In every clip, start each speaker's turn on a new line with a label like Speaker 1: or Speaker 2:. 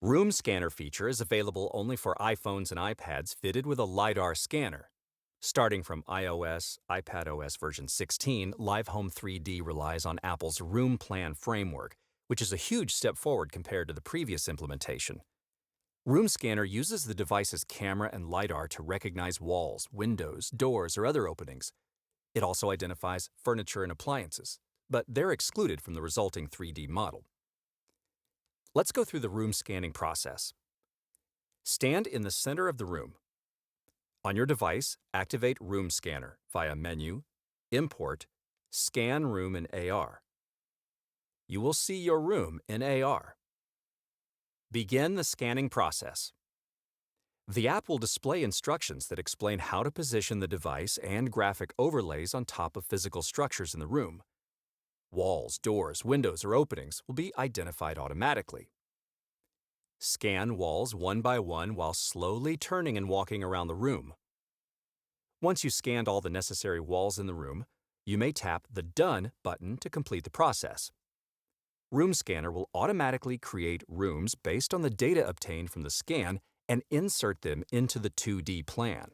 Speaker 1: Room Scanner feature is available only for iPhones and iPads fitted with a LiDAR scanner. Starting from iOS, iPadOS version 16, Live Home 3D relies on Apple's RoomPlan framework, which is a huge step forward compared to the previous implementation. Room Scanner uses the device's camera and LiDAR to recognize walls, windows, doors, or other openings. It also identifies furniture and appliances, but they're excluded from the resulting 3D model. Let's go through the room scanning process. Stand in the center of the room. On your device, activate Room Scanner via Menu, Import, Scan Room in AR. You will see your room in AR. Begin the scanning process. The app will display instructions that explain how to position the device and graphic overlays on top of physical structures in the room. Walls, doors, windows, or openings will be identified automatically. Scan walls one by one while slowly turning and walking around the room. Once you scanned all the necessary walls in the room, you may tap the Done button to complete the process. Room Scanner will automatically create rooms based on the data obtained from the scan and insert them into the 2D plan.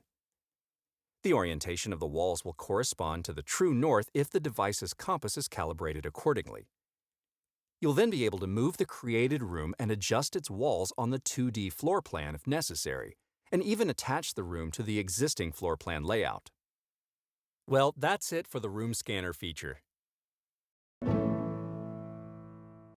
Speaker 1: The orientation of the walls will correspond to the true north if the device's compass is calibrated accordingly. You'll then be able to move the created room and adjust its walls on the 2D floor plan if necessary, and even attach the room to the existing floor plan layout. Well, that's it for the Room Scanner feature.